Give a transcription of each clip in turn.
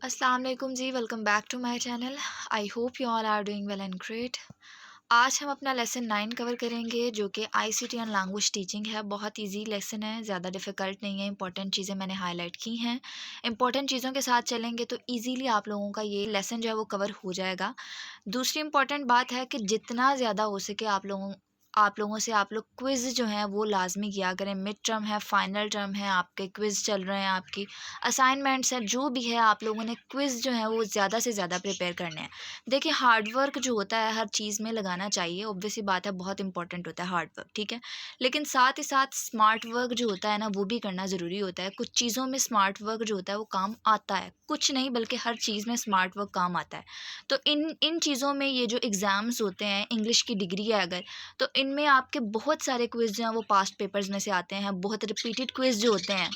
अस्सलाम वालेकुम जी, welcome back to my channel. I hope you all are doing well and great. आज हम अपना लेसन 9 कवर करेंगे जो कि आईसीटी एंड लैंग्वेज टीचिंग है। बहुत इजी लेसन है, ज़्यादा डिफ़िकल्ट नहीं है। इंपॉर्टेंट चीज़ें मैंने हाईलाइट की हैं। इंपॉर्टेंट चीज़ों के साथ चलेंगे तो ईज़िली आप लोगों का ये लेसन जो है वो कवर हो जाएगा। दूसरी इंपॉर्टेंट बात है कि जितना ज़्यादा हो सके आप लोगों से आप लोग क्विज़ जो हैं वो लाज़मी किया करें। मिड टर्म है, फाइनल टर्म है, आपके क्विज़ चल रहे हैं, आपकी असाइनमेंट्स हैं, जो भी है आप लोगों ने क्विज़ जो है वो ज़्यादा से ज़्यादा प्रिपेयर करने हैं। देखिए, हार्ड वर्क जो होता है हर चीज़ में लगाना चाहिए, ऑब्वियस सी बात है, बहुत इंपॉर्टेंट होता है हार्ड वर्क, ठीक है। लेकिन साथ ही साथ स्मार्ट वर्क जो होता है ना वो भी करना ज़रूरी होता है। कुछ चीज़ों में स्मार्ट वर्क जो होता है वो काम आता है, कुछ नहीं बल्कि हर चीज़ में स्मार्ट वर्क काम आता है। तो इन इन चीज़ों में ये जो एग्ज़ाम्स होते हैं, इंग्लिश की डिग्री है अगर, तो इनमें आपके बहुत सारे क्विज़ जो हैं वो पास्ट पेपर्स में से आते हैं। बहुत रिपीटेड क्विज़ जो होते हैं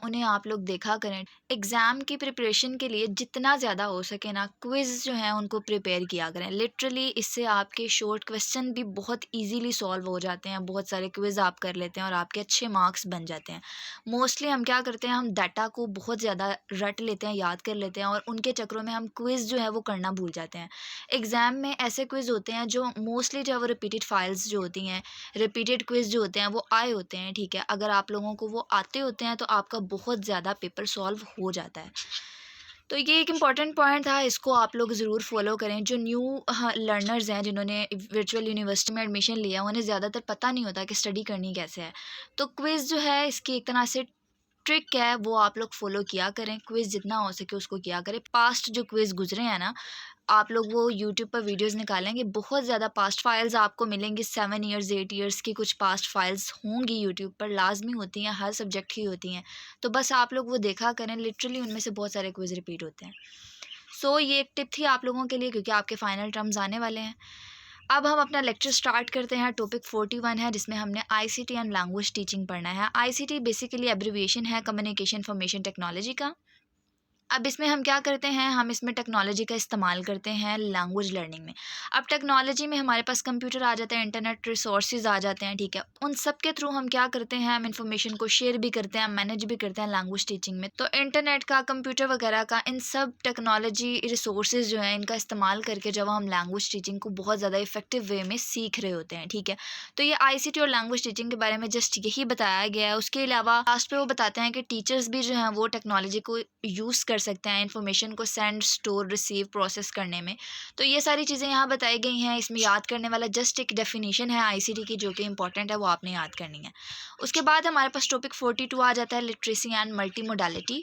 उन्हें आप लोग देखा करें। एग्ज़ाम की प्रिपरेशन के लिए जितना ज़्यादा हो सके ना क्विज़ जो हैं उनको प्रिपेयर किया करें। लिटरली इससे आपके शॉर्ट क्वेश्चन भी बहुत ईज़िली सॉल्व हो जाते हैं। बहुत सारे क्विज़ आप कर लेते हैं और आपके अच्छे मार्क्स बन जाते हैं। मोस्टली हम क्या करते हैं, हम डाटा को बहुत ज़्यादा रट लेते हैं, याद कर लेते हैं और उनके चक्करों में हम क्विज़ जो है वो करना भूल जाते हैं। एग्ज़ाम में ऐसे क्विज़ होते हैं जो मोस्टली जो है वो रिपीटेड फाइल्स जो होती हैं, रिपीटेड क्विज़ जो होते हैं वो आए होते हैं, ठीक है। अगर आप लोगों को वो आते होते हैं तो आपका बहुत ज़्यादा पेपर सॉल्व हो जाता है। तो ये एक इम्पॉर्टेंट पॉइंट था, इसको आप लोग ज़रूर फॉलो करें। जो न्यू लर्नर्स हैं जिन्होंने वर्चुअल यूनिवर्सिटी में एडमिशन लिया, उन्हें ज़्यादातर पता नहीं होता कि स्टडी करनी कैसे है। तो क्विज़ जो है इसकी एक तरह से ट्रिक है, वो आप लोग फॉलो किया करें। क्विज़ जितना हो सके उसको किया करें। पास्ट जो क्विज़ गुजरे हैं ना, आप लोग वो यूट्यूब पर वीडियोस निकालेंगे, बहुत ज़्यादा पास्ट फाइल्स आपको मिलेंगी। 7 इयर्स 8 इयर्स की कुछ पास्ट फाइल्स होंगी यूट्यूब पर, लाजमी होती हैं, हर सब्जेक्ट की होती हैं। तो बस आप लोग वो देखा करें, लिटरली उनमें से बहुत सारे क्विज़ रिपीट होते हैं। सो ये एक टिप थी आप लोगों के लिए, क्योंकि आपके फाइनल टर्म्स आने वाले हैं। अब हम अपना लेक्चर स्टार्ट करते हैं। टॉपिक 41 है जिसमें हमने आईसीटी एंड लैंग्वेज टीचिंग पढ़ना है। आईसीटी बेसिकली एब्रिविएशन है कम्युनिकेशन इंफॉर्मेशन टेक्नोलॉजी का। अब इसमें हम क्या करते हैं, हम इसमें टेक्नोलॉजी का इस्तेमाल करते हैं लैंग्वेज लर्निंग में। अब टेक्नोलॉजी में हमारे पास कंप्यूटर आ जाता है, इंटरनेट रिसोर्सेज आ जाते हैं, ठीक है। उन सब के थ्रू हम क्या करते हैं, हम इंफॉर्मेशन को शेयर भी करते हैं, मैनेज भी करते हैं लैंग्वेज टीचिंग में। तो इंटरनेट का, कंप्यूटर वगैरह का, इन सब टेक्नोलॉजी रिसोर्सेज जो है इनका इस्तेमाल करके जब हम लैंग्वेज टीचिंग को बहुत ज़्यादा इफेक्टिव वे में सीख रहे होते हैं, ठीक है। तो ये आईसीटी और लैंग्वेज टीचिंग के बारे में जस्ट यही बताया गया है। उसके अलावा लास्ट पे वो बताते हैं कि टीचर्स भी जो हैं वो टेक्नोलॉजी को यूज़ कर सकते हैं इन्फॉर्मेशन को सेंड, स्टोर, रिसीव, प्रोसेस करने में। तो ये सारी चीज़ें यहाँ बताई गई हैं। इसमें याद करने वाला जस्ट एक डेफिनेशन है आईसीटी की जो कि इंपॉर्टेंट है, वो आपने याद करनी है। उसके बाद हमारे पास टॉपिक 42 आ जाता है, literacy and multi modality.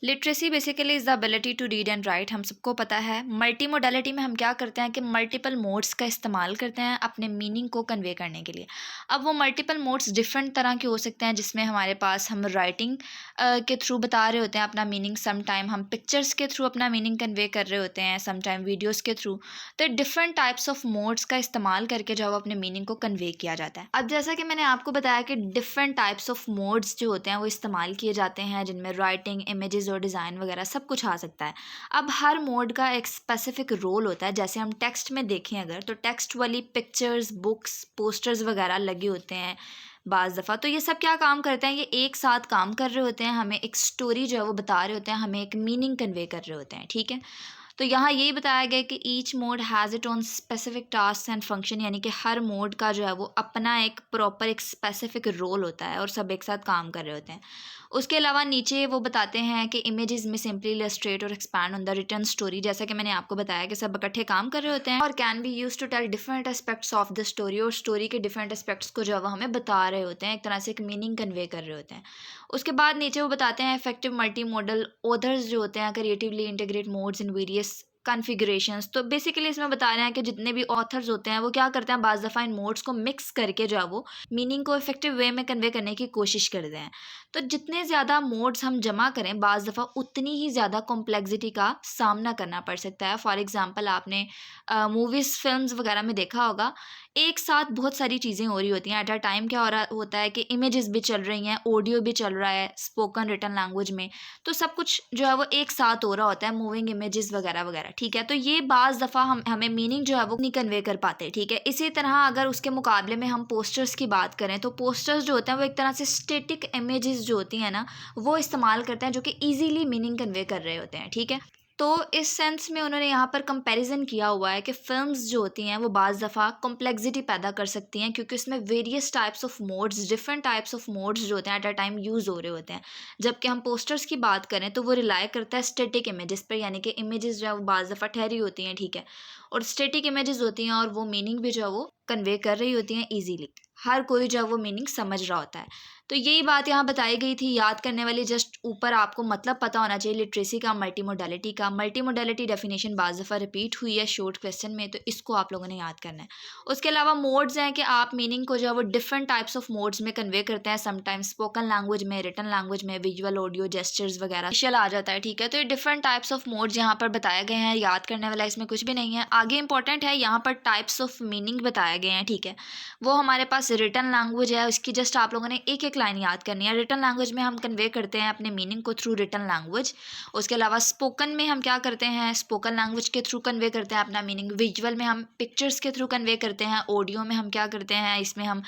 Literacy basically is the ability to read and write, हम सबको पता है। मल्टी मोडालिटी में हम क्या करते हैं कि मल्टीपल मोड्स का इस्तेमाल करते हैं अपने मीनिंग को कन्वे करने के लिए। अब वो मल्टीपल मोड्स डिफरेंट तरह के हो सकते हैं, जिसमें हमारे पास हम राइटिंग के थ्रू बता रहे होते हैं अपना मीनिंग, सम टाइम हम पिक्चर्स के थ्रू अपना मीनिंग कन्वे कर रहे होते हैं, सम टाइम वीडियोज़ के थ्रू। तो डिफरेंट टाइप्स ऑफ मोड्स का इस्तेमाल करके जो है वो अपने मीनिंग को कन्वे किया जाता है। अब जैसा कि मैंने आपको बताया कि डिफरेंट टाइप्स ऑफ मोड्स जो होते हैं वो इस्तेमाल किए जाते हैं, जिनमें राइटिंग, इमेजेस और डिज़ाइन वगैरह सब कुछ आ सकता है। अब हर मोड का एक स्पेसिफिक रोल होता है। जैसे हम टेक्स्ट में देखें अगर, तो टेक्स्ट वाली पिक्चर्स, बुक्स, पोस्टर्स वगैरह लगे होते हैं बाज़ दफ़ा। तो ये सब क्या काम करते हैं, ये एक साथ काम कर रहे होते हैं, हमें एक स्टोरी जो है वो बता रहे होते हैं, हमें एक मीनिंग कन्वे कर रहे होते हैं, ठीक है। तो यहाँ यही बताया गया कि each mode has it on specific task and function, यानी कि हर मोड का जो है वो अपना एक प्रॉपर एक स्पेसिफिक रोल होता है और सब एक साथ काम कर रहे होते हैं। उसके अलावा नीचे वो बताते हैं कि इमेजेस में सिंपली इलस्ट्रेट और expand on the return story. जैसा कि मैंने आपको बताया कि सब इकट्ठे काम कर रहे होते हैं और can be use to tell different aspects of the story, और स्टोरी के डिफरेंट एस्पेक्ट्स को जो है वो हमें बता रहे होते हैं, एक तरह से एक मीनिंग कन्वे कर रहे होते हैं। उसके बाद नीचे वो बताते हैं इफेक्टिव मल्टी मॉडल ऑथर्स जो होते हैं creatively integrate modes in various configurations. तो बेसिकली इसमें बता रहे हैं कि जितने भी ऑथर्स होते हैं वो क्या करते हैं, बाज़ दफ़ा इन मोड्स को मिक्स करके जो है वो मीनिंग को इफेक्टिव वे में कन्वे करने की कोशिश करते हैं। तो जितने ज़्यादा मोड्स हम जमा करें बाज़ दफ़ा उतनी ही ज़्यादा कॉम्प्लेक्सिटी का सामना करना पड़ सकता है। फॉर एग्ज़ाम्पल आपने मूवीज़, फ़िल्म्स वगैरह में देखा होगा, एक साथ बहुत सारी चीज़ें हो रही होती हैं एट अ टाइम। क्या हो रहा होता है कि इमेजेस भी चल रही हैं, ऑडियो भी चल रहा है, स्पोकन रिटन लैंग्वेज में। तो सब कुछ जो है वो एक साथ हो रहा होता है, मूविंग इमेजेस वगैरह वगैरह, ठीक है। तो ये बाज़ दफ़ा हमें मीनिंग जो है वो नहीं कन्वे कर पाते, ठीक है। इसी तरह अगर उसके मुकाबले में हम पोस्टर्स की बात करें, तो पोस्टर्स जो होते हैं वो एक तरह से स्टैटिक इमेजेस जो होती हैं ना, वो इस्तेमाल करते हैं जो कि ईज़िली मीनिंग कन्वे कर रहे होते हैं, ठीक है। तो इस सेंस में उन्होंने यहाँ पर कंपैरिजन किया हुआ है कि फ़िल्म्स जो होती हैं वो बाज़ दफ़ा कॉम्प्लेक्सिटी पैदा कर सकती हैं, क्योंकि उसमें various types of modes, different types of modes जो होते हैं एट अ टाइम यूज़ हो रहे होते हैं। जबकि हम पोस्टर्स की बात करें तो वो रिलाई करता है स्टैटिक इमेजेस पर, यानी कि इमेजेस जो है वो बाज़ दफ़ा ठहरी होती हैं, ठीक है, और स्टैटिक इमेजेस होती हैं और वो मीनिंग भी जो है वो कन्वे कर रही होती हैं ईजीली, हर कोई जो है वो मीनिंग समझ रहा होता है। तो यही बात यहाँ बताई गई थी, याद करने वाली, जस्ट ऊपर आपको मतलब पता होना चाहिए लिटरेसी का, मल्टी मोडालिटी का। मल्टी मोडालिटी डेफिनेशन बाज़ दफ़ा रिपीट हुई है शॉर्ट क्वेश्चन में, तो इसको आप लोगों ने याद करना है। उसके अलावा मोड्स हैं कि आप मीनिंग को जो है वो डिफरेंट टाइप्स ऑफ मोड्स में कन्वे करते हैं, समटाइम्स स्पोकन लैंग्वेज में, रिटन लैंग्वेज में, विजुअल, ऑडियो, जेस्चर्स वगैरह विजुअल आ जाता है, ठीक है। तो ये डिफरेंट टाइप्स ऑफ मोड्स यहाँ पर बताए गए हैं, याद करने वाला इसमें कुछ भी नहीं है। आगे इंपॉर्टेंट है यहाँ पर टाइप्स ऑफ मीनिंग बताए गए हैं, ठीक है। वो हमारे पास रिटन लैंग्वेज है, उसकी जस्ट आप लोगों ने एक एक लाइन याद करनी है। रिटन लैंग्वेज में हम कन्वे करते हैं अपने मीनिंग को थ्रू रिटन लैंग्वेज। उसके अलावा स्पोकन में हम क्या करते हैं, स्पोकन लैंग्वेज के थ्रू कन्वे करते हैं अपना मीनिंग। विजुअल में हम पिक्चर्स के थ्रू कन्वे करते हैं। ऑडियो में हम क्या करते हैं, इसमें हम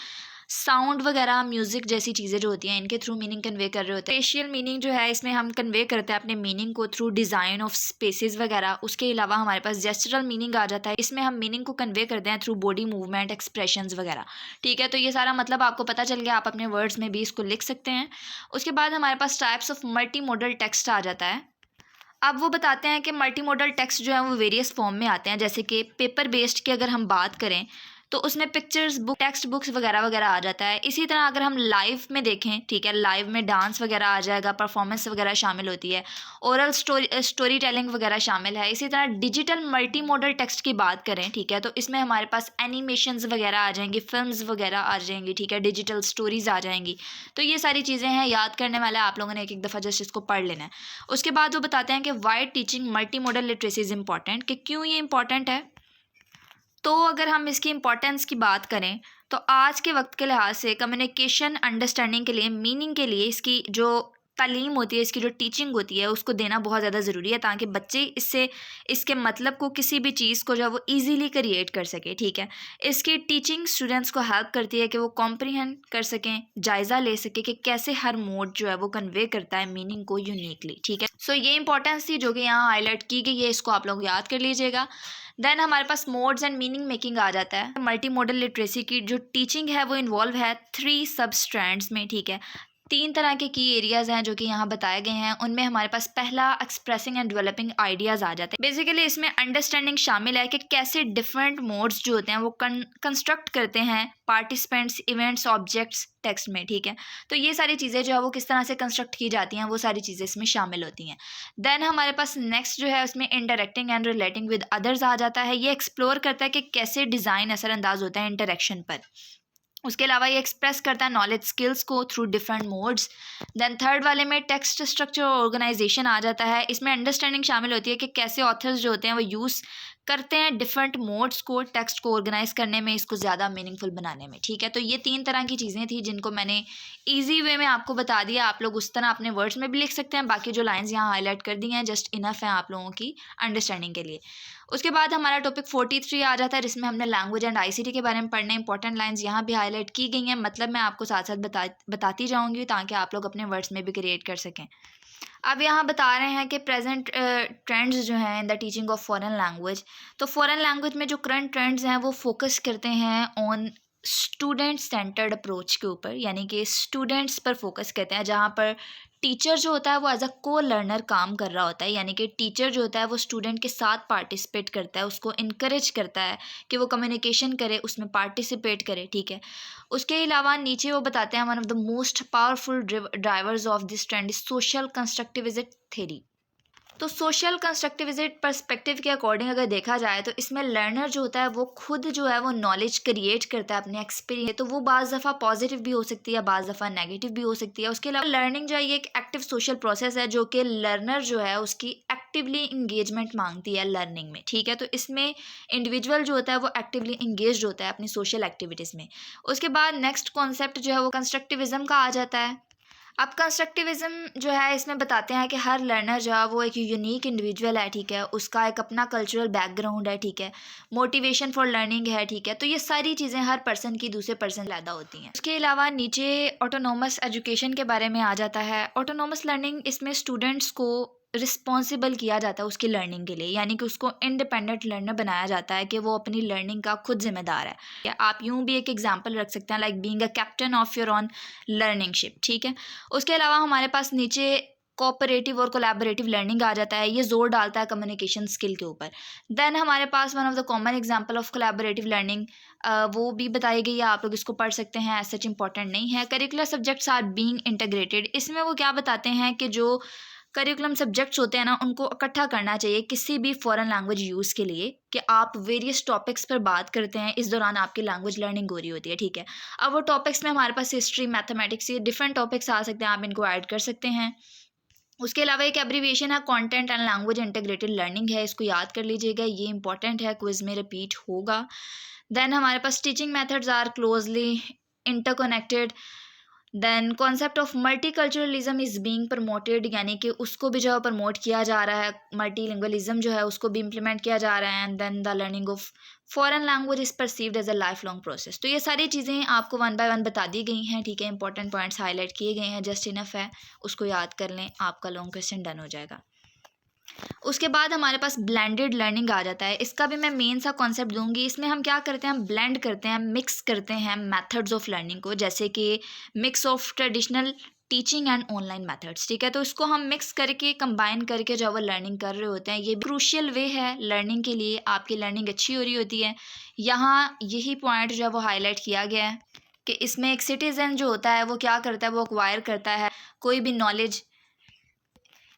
साउंड वगैरह, म्यूज़िक जैसी चीज़ें जो होती हैं इनके थ्रू मीनिंग कन्वे कर रहे होते हैं। फेशियल मीनिंग जो है इसमें हम कन्वे करते हैं अपने मीनिंग को थ्रू डिज़ाइन ऑफ स्पेसेस वगैरह। उसके अलावा हमारे पास जेस्चरल मीनिंग आ जाता है, इसमें हम मीनिंग को कन्वे करते हैं थ्रू बॉडी मूवमेंट, एक्सप्रेशंस वगैरह, ठीक है। तो ये सारा मतलब आपको पता चल गया, आप अपने वर्ड्स में भी इसको लिख सकते हैं। उसके बाद हमारे पास types of multi modal text आ जाता है। अब वो बताते हैं कि मल्टी मोडल टेक्स्ट जो है वो वेरियस फॉर्म में आते हैं, जैसे कि पेपर बेस्ड की अगर हम बात करें तो उसमें पिक्चर्स, बुक, टेक्स्ट बुक्स वगैरह वगैरह आ जाता है। इसी तरह अगर हम लाइव में देखें, ठीक है, लाइव में डांस वगैरह आ जाएगा, परफॉर्मेंस वगैरह शामिल होती है, ओरल स्टोरी टेलिंग वगैरह शामिल है। इसी तरह डिजिटल मल्टी मोडल टेक्स्ट की बात करें, ठीक है, तो इसमें हमारे पास एनिमेशंस वगैरह आ जाएंगी, फिल्म्स वगैरह आ जाएंगी, ठीक है, डिजिटल स्टोरीज आ जाएंगी। तो ये सारी चीज़ें हैं, याद करने वाला है, आप लोगों ने एक एक दफ़ा जस्ट इसको पढ़ लेना है। उसके बाद वो बताते हैं कि why teaching multi modal literacy is important, कि क्यों ये इंपॉर्टेंट है। तो अगर हम इसकी इम्पोर्टेंस की बात करें तो आज के वक्त के लिहाज से कम्युनिकेशन, अंडरस्टैंडिंग के लिए, मीनिंग के लिए इसकी जो तालीम होती है, इसकी जो टीचिंग होती है उसको देना बहुत ज़्यादा ज़रूरी है, ताकि बच्चे इससे, इसके मतलब को, किसी भी चीज़ को जो है वो ईज़िली क्रिएट कर सके, ठीक है। इसकी टीचिंग स्टूडेंट्स को हेल्प करती है कि वो कॉम्प्रीहेंड कर सकें, जायज़ा ले सके कि कैसे हर मोड जो है वो कन्वे करता है मीनिंग को यूनिकली, ठीक है। सो ये इंपॉर्टेंस थी जो कि यहाँ हाईलाइट की गई है, इसको आप लोग याद कर लीजिएगा। देन हमारे पास मोड्स एंड मीनिंग मेकिंग आ जाता है। मल्टी मॉडल लिटरेसी की जो टीचिंग है वो इन्वॉल्व है 3 सब स्ट्रैंड्स में, ठीक है। 3 तरह के की एरियाज़ हैं जो कि यहाँ बताए गए हैं। उनमें हमारे पास पहला एक्सप्रेसिंग एंड डेवलपिंग आइडियाज़ आ जाते हैं। बेसिकली इसमें अंडरस्टैंडिंग शामिल है कि कैसे डिफरेंट मोड्स जो होते हैं वो कंस्ट्रक्ट करते हैं पार्टिसिपेंट्स, इवेंट्स, ऑब्जेक्ट्स टेक्स्ट में, ठीक है। तो ये सारी चीज़ें जो है वो किस तरह से कंस्ट्रक्ट की जाती हैं, वो सारी चीज़ें इसमें शामिल होती हैं। देन हमारे पास नेक्स्ट जो है उसमें interacting and relating with others आ जाता है। ये एक्सप्लोर करता है कि कैसे डिज़ाइन असरअंदाज होता है इंटरेक्शन पर। उसके अलावा ये एक्सप्रेस करता है नॉलेज स्किल्स को through different modes. Then third वाले में टेक्स्ट स्ट्रक्चर और ऑर्गेनाइजेशन आ जाता है। इसमें अंडरस्टैंडिंग शामिल होती है कि कैसे ऑथर्स जो होते हैं वो यूज़ करते हैं डिफरेंट मोड्स को टेक्स्ट को ऑर्गेनाइज करने में, इसको ज़्यादा मीनिंगफुल बनाने में, ठीक है। तो ये 3 तरह की चीज़ें थी जिनको मैंने ईजी वे में आपको बता दिया। आप लोग उस तरह अपने वर्ड्स में भी लिख सकते हैं। बाकी जो लाइंस यहाँ हाईलाइट कर दी हैं जस्ट इनफ हैं आप लोगों की अंडरस्टैंडिंग के लिए। उसके बाद हमारा टॉपिक 43 आ जाता है, जिसमें हमने लैंग्वेज एंड आईसीटी के बारे में पढ़ने। इंपॉर्टेंट लाइंस यहाँ भी हाईलाइट की गई हैं, मतलब मैं आपको साथ साथ बताती जाऊँगी ताकि आप लोग अपने वर्ड्स में भी क्रिएट कर सकें। अब यहाँ बता रहे हैं कि प्रेजेंट ट्रेंड्स जो हैं in the teaching of foreign language. तो फॉरेन लैंग्वेज में जो करंट ट्रेंड्स हैं वो फोकस करते हैं ऑन स्टूडेंट सेंटर्ड अप्रोच के ऊपर, यानी कि स्टूडेंट्स पर फोकस करते हैं, जहाँ पर टीचर जो होता है वो एज अ को लर्नर काम कर रहा होता है। यानी कि टीचर जो होता है वो स्टूडेंट के साथ पार्टिसिपेट करता है, उसको इनकरेज करता है कि वो कम्युनिकेशन करे, उसमें पार्टिसिपेट करे, ठीक है। उसके अलावा नीचे वो बताते हैं one of the most powerful drivers of this trend is social constructivism theory. तो सोशल कंस्ट्रक्टिविज्म पर्सपेक्टिव के अकॉर्डिंग अगर देखा जाए तो इसमें लर्नर जो होता है वो खुद जो है वो नॉलेज क्रिएट करता है अपने एक्सपीरियंस। तो वो बाज़ दफ़ा पॉजिटिव भी हो सकती है, बाज़ दफ़ा नेगेटिव भी हो सकती है। उसके अलावा लर्निंग जो है ये एक एक्टिव सोशल प्रोसेस है जो कि लर्नर जो है उसकी एक्टिवली इंगेजमेंट मांगती है लर्निंग में, ठीक है। तो इसमें इंडिविजुअल जो होता है वो एक्टिवली इंगेज होता है अपनी सोशल एक्टिविटीज़ में। उसके बाद नेक्स्ट कॉन्सेप्ट जो है वो कंस्ट्रक्टिविज्म का आ जाता है। अब कंस्ट्रक्टिविज्म जो है इसमें बताते हैं कि हर लर्नर जो है वो एक यूनिक इंडिविजुअल है, ठीक है, उसका एक अपना कल्चरल बैकग्राउंड है, ठीक है, मोटिवेशन फॉर लर्निंग है, ठीक है। तो ये सारी चीज़ें हर पर्सन की दूसरे पर्सन पैदा होती हैं। उसके अलावा नीचे ऑटोनोमस एजुकेशन के बारे में आ जाता है। ऑटोनोमस लर्निंग, इसमें स्टूडेंट्स को रिस्पॉन्सिबल किया जाता है उसकी लर्निंग के लिए, यानी कि उसको इंडिपेंडेंट लर्नर बनाया जाता है कि वो अपनी लर्निंग का खुद जिम्मेदार है। या आप यूँ भी एक एग्जांपल रख सकते हैं, like being a captain of your on learning ship, ठीक है। उसके अलावा हमारे पास नीचे कोऑपरेटिव और कोलैबोरेटिव लर्निंग आ जाता है, ये जोर डालता है कम्युनिकेशन स्किल के ऊपर। देन हमारे पास one of the common example of collaborative learning वो भी बताई गई है, आप लोग इसको पढ़ सकते हैं, एज सच इंपॉर्टेंट नहीं है। Curricular subjects are being integrated, इसमें वो क्या बताते हैं कि जो करिकुलम सब्जेक्ट्स होते हैं ना, उनको इकट्ठा करना चाहिए किसी भी फॉरेन लैंग्वेज यूज़ के लिए, कि आप वेरियस टॉपिक्स पर बात करते हैं, इस दौरान आपकी लैंग्वेज लर्निंग हो रही होती है, ठीक है। अब वो टॉपिक्स में हमारे पास हिस्ट्री, मैथमेटिक्स, ये डिफरेंट टॉपिक्स आ सकते हैं, आप इनको ऐड कर सकते हैं। उसके अलावा एक एब्रीविएशन है content and language integrated learning है, इसको याद कर लीजिएगा, ये इंपॉर्टेंट है, क्विज में रिपीट होगा। देन हमारे पास teaching methods are closely interconnected. Then concept of multiculturalism is being promoted, यानी कि उसको भी जो है प्रमोट किया जा रहा है, मल्टीलिंगुअलिज्म जो है उसको भी इम्प्लीमेंट किया जा रहा है। And then the learning of foreign language is perceived as a life long process. तो ये सारी चीज़ें आपको वन बाय वन बता दी गई हैं, ठीक है, इंपॉर्टेंट पॉइंट्स हाईलाइट किए गए हैं, जस्ट इनफ है, उसको याद कर लें, आपका लॉन्ग क्वेश्चन डन हो जाएगा। उसके बाद हमारे पास ब्लेंडेड लर्निंग आ जाता है, इसका भी मैं मेन सा कॉन्सेप्ट दूंगी। इसमें हम क्या करते हैं, ब्लेंड करते हैं, मिक्स करते हैं मेथड्स ऑफ लर्निंग को, जैसे कि mix of traditional teaching and online methods, ठीक है। तो इसको हम मिक्स करके कंबाइन करके जो वो लर्निंग कर रहे होते हैं, ये क्रूशियल वे है लर्निंग के लिए, आपकी लर्निंग अच्छी हो रही होती है। यहाँ यही पॉइंट जो है वो हाईलाइट किया गया है कि इसमें एक सिटीजन जो होता है वो क्या करता है, वो एक्वायर करता है कोई भी नॉलेज।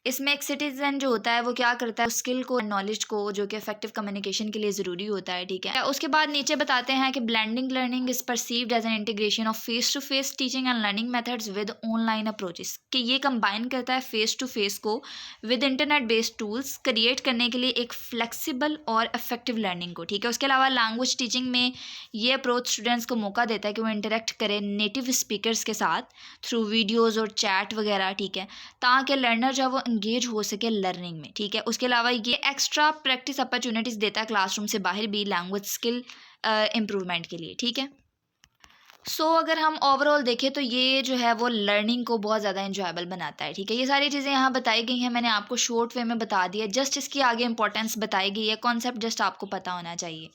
इसमें एक सिटीजन जो होता है वो क्या करता है, स्किल को, नॉलेज को, जो कि इफेक्टिव कम्युनिकेशन के लिए ज़रूरी होता है, ठीक है। उसके बाद नीचे बताते हैं कि blending learning is perceived as an integration of face to face teaching and learning methods with online approaches, कि ये कंबाइन करता है फेस टू फेस को with internet based tools create करने के लिए एक फ्लेक्सिबल और इफेक्टिव लर्निंग को, ठीक है। उसके अलावा लैंग्वेज टीचिंग में ये अप्रोच स्टूडेंट्स को मौका देता है कि वो इंटरेक्ट करें नेटिव स्पीकर्स के साथ थ्रू वीडियोज़ और चैट वगैरह, ठीक है, ताकि लर्नर जो है वो इंगेज हो सके लर्निंग में, ठीक है। उसके अलावा ये एक्स्ट्रा प्रैक्टिस अपॉर्चुनिटीज़ देता है क्लासरूम से बाहर भी लैंग्वेज स्किल इम्प्रूवमेंट के लिए, ठीक है। अगर हम ओवरऑल देखें तो ये जो है वो लर्निंग को बहुत ज़्यादा इंजॉयबल बनाता है, ठीक है। ये सारी चीज़ें यहाँ बताई गई हैं, मैंने आपको शॉर्ट वे में बता दिया, जस्ट इसकी आगे इंपॉर्टेंस बताई गई है, कॉन्सेप्ट जस्ट आपको पता होना चाहिए।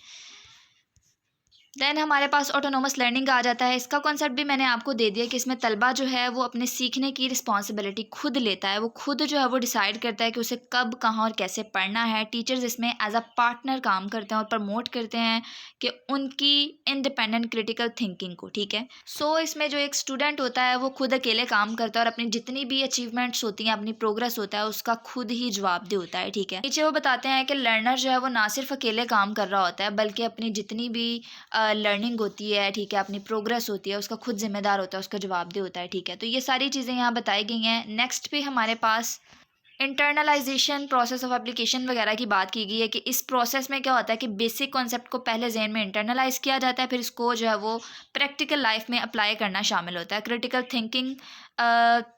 देन हमारे पास ऑटोनोमस लर्निंग आ जाता है, इसका कॉन्सेप्ट भी मैंने आपको दे दिया कि इसमें तलबा जो है वो अपने सीखने की रिस्पॉन्सिबिलिटी खुद लेता है, वो खुद जो है वो डिसाइड करता है कि उसे कब, कहाँ और कैसे पढ़ना है। टीचर्स इसमें एज अ पार्टनर काम करते हैं और प्रमोट करते हैं कि उनकी इंडिपेंडेंट क्रिटिकल थिंकिंग को, ठीक है। इसमें जो एक स्टूडेंट होता है वो खुद अकेले काम करता है और अपनी जितनी भी अचीवमेंट्स होती हैं, अपनी प्रोग्रेस होता है, उसका खुद ही जवाबदेह होता है, ठीक है। नीचे वो बताते हैं कि लर्नर जो है वो ना सिर्फ अकेले काम कर रहा होता है, बल्कि अपनी जितनी भी लर्निंग होती है, ठीक है, अपनी प्रोग्रेस होती है, उसका खुद जिम्मेदार होता है, उसका जवाबदेह होता है, ठीक है। तो ये सारी चीज़ें यहाँ बताई गई हैं। नेक्स्ट पे हमारे पास इंटरनलाइजेशन प्रोसेस ऑफ एप्लीकेशन वगैरह की बात की गई है कि इस प्रोसेस में क्या होता है कि बेसिक कॉन्सेप्ट को पहले जहन में इंटरनलाइज किया जाता है, फिर इसको जो है वो प्रैक्टिकल लाइफ में अप्लाई करना शामिल होता है। क्रिटिकल थिंकिंग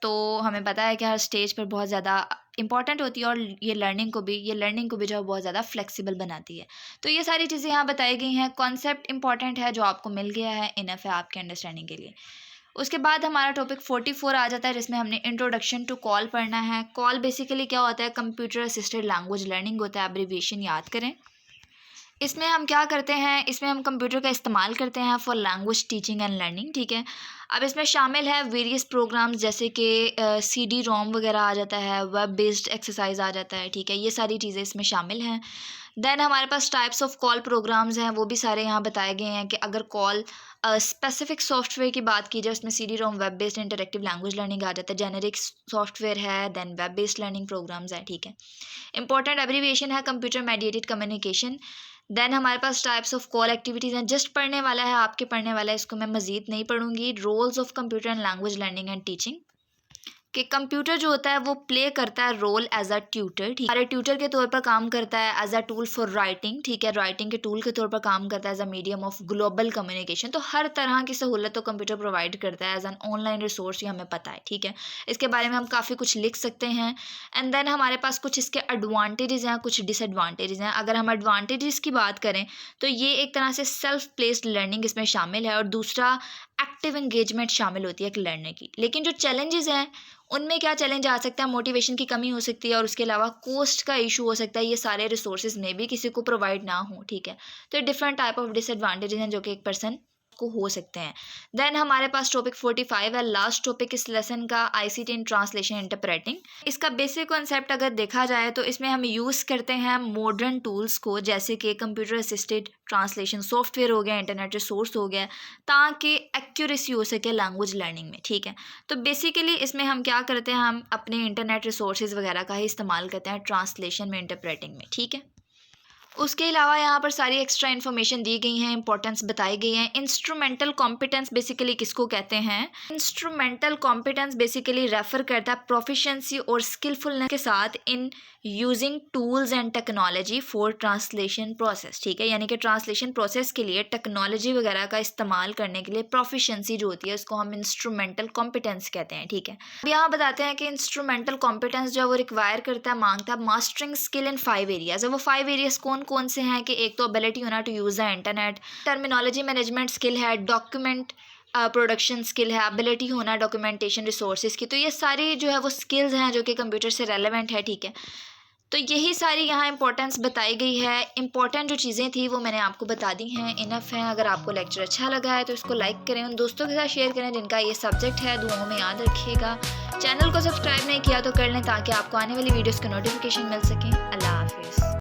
तो हमें पता है कि हर स्टेज पर बहुत ज़्यादा इंपॉर्टेंट होती है और ये लर्निंग को भी जो है बहुत ज़्यादा फ्लेक्सिबल बनाती है। तो ये सारी चीज़ें यहाँ बताई गई हैं, कॉन्सेप्ट इंपॉर्टेंट है, जो आपको मिल गया है, इनफ है आपके अंडरस्टैंडिंग के लिए। उसके बाद हमारा टॉपिक 44 आ जाता है, जिसमें हमने इंट्रोडक्शन टू कॉल पढ़ना है। कॉल बेसिकली क्या होता है, कंप्यूटर असिस्टेड लैंग्वेज लर्निंग होता है, एब्रीविएशन याद करें। इसमें हम क्या करते हैं, इसमें हम कंप्यूटर का इस्तेमाल करते हैं for language teaching and learning, ठीक है। अब इसमें शामिल है वेरियस प्रोग्राम्स, जैसे कि CD ROM वगैरह आ जाता है, वेब बेस्ड एक्सरसाइज आ जाता है, ठीक है, ये सारी चीज़ें इसमें शामिल हैं। देन हमारे पास टाइप्स ऑफ कॉल प्रोग्राम्स हैं, वो भी सारे यहाँ बताए गए हैं कि अगर कॉल स्पेसिफिक सॉफ्टवेयर की बात की जाए, उसमें CD ROM web based interactive language learning आ जाता है, जेनेरिक सॉफ्टवेयर है, then web based learning programs है, ठीक है। इंपॉर्टेंट एब्रीविएशन है कंप्यूटर मेडिएटेड कम्युनिकेशन। देन हमारे पास टाइप्स ऑफ कॉल एक्टिविटीज़ हैं, जस्ट पढ़ने वाला है, आपके पढ़ने वाला है, इसको मैं मजीद नहीं पढ़ूंगी। Roles of computer and language learning and teaching, कि कंप्यूटर जो होता है वो प्ले करता है रोल एज अ ट्यूटर, ठीक है, ट्यूटर के तौर पर काम करता है, as a tool for writing, ठीक है, राइटिंग के टूल के तौर पर काम करता है, as a medium of global communication. तो हर तरह की सहूलत तो कंप्यूटर प्रोवाइड करता है एज एन ऑनलाइन रिसोर्स, ये हमें पता है, ठीक है। इसके बारे में हम काफ़ी कुछ लिख सकते हैं। एंड देन हमारे पास कुछ इसके एडवांटेजेस हैं, कुछ डिसएडवांटेजेस हैं। अगर हम एडवांटेजेस की बात करें तो ये एक तरह से सेल्फ प्लेस्ड लर्निंग इसमें शामिल है, और दूसरा एक्टिव एंगेजमेंट शामिल होती है एक लर्नर की। लेकिन जो चैलेंजेस हैं उनमें क्या चैलेंज आ सकता है, मोटिवेशन की कमी हो सकती है और उसके अलावा कॉस्ट का इशू हो सकता है, ये सारे रिसोर्सेज में भी किसी को प्रोवाइड ना हो, ठीक है। तो डिफरेंट टाइप ऑफ डिसएडवांटेजेस हैं जो कि एक पर्सन को हो सकते हैं। देन हमारे पास टॉपिक 45 है, लास्ट टॉपिक इस लेसन का, आईसीटी इन ट्रांसलेशन इंटरप्रेटिंग। इसका बेसिक कॉन्सेप्ट अगर देखा जाए तो इसमें हम यूज़ करते हैं मॉडर्न टूल्स को, जैसे कि कंप्यूटर असिस्टेड ट्रांसलेशन सॉफ्टवेयर हो गया, इंटरनेट रिसोर्स हो गया, ताकि एक्यूरेसी हो सके लैंग्वेज लर्निंग में, ठीक है। तो बेसिकली इसमें हम क्या करते हैं, हम अपने इंटरनेट रिसोर्सेज वगैरह का ही इस्तेमाल करते हैं ट्रांसलेशन में, इंटरप्रेटिंग में, ठीक है। उसके अलावा यहाँ पर सारी एक्स्ट्रा इन्फॉर्मेशन दी गई हैं, इंपॉर्टेंस बताई गई हैं। इंस्ट्रूमेंटल कॉम्पिटेंस बेसिकली किसको कहते हैं? इंस्ट्रूमेंटल कॉम्पिटेंस बेसिकली रेफर करता है प्रोफिशिएंसी और स्किलफुलनेस के साथ in using tools and technology for translation process, ठीक है। यानी कि ट्रांसलेशन प्रोसेस के लिए टेक्नोलॉजी वगैरह का इस्तेमाल करने के लिए प्रोफिशिएंसी जो होती है उसको हम इंस्ट्रूमेंटल कॉम्पिटेंस कहते हैं, ठीक है। अब यहाँ बताते हैं कि इंस्ट्रूमेंटल कॉम्पिटेंस जो है वो रिक्वायर करता है, मांगता है मास्टरिंग स्किल इन 5 एरियाज। वो 5 एरियाज कौन कौन से हैं कि एक तो एबिलिटी होना to use the internet, terminology management skill है, डॉक्यूमेंट प्रोडक्शन स्किल है, एबिलिटी होना डॉक्यूमेंटेशन रिसोर्सेज की। तो ये सारी जो है वो स्किल्स हैं जो कि कंप्यूटर से रेलेवेंट है, ठीक है। तो यही सारी यहाँ इंपॉर्टेंस बताई गई है। इंपॉर्टेंट जो चीज़ें थी वो मैंने आपको बता दी हैं, इनफ है। अगर आपको लेक्चर अच्छा लगा है तो इसको लाइक करें, उन दोस्तों के साथ शेयर करें जिनका ये सब्जेक्ट है, दुआओं में याद रखिएगा। चैनल को सब्सक्राइब नहीं किया तो कर लें ताकि आपको आने वाली वीडियोज़ के नोटिफिकेशन मिल सकें। अल्लाह हाफिज़।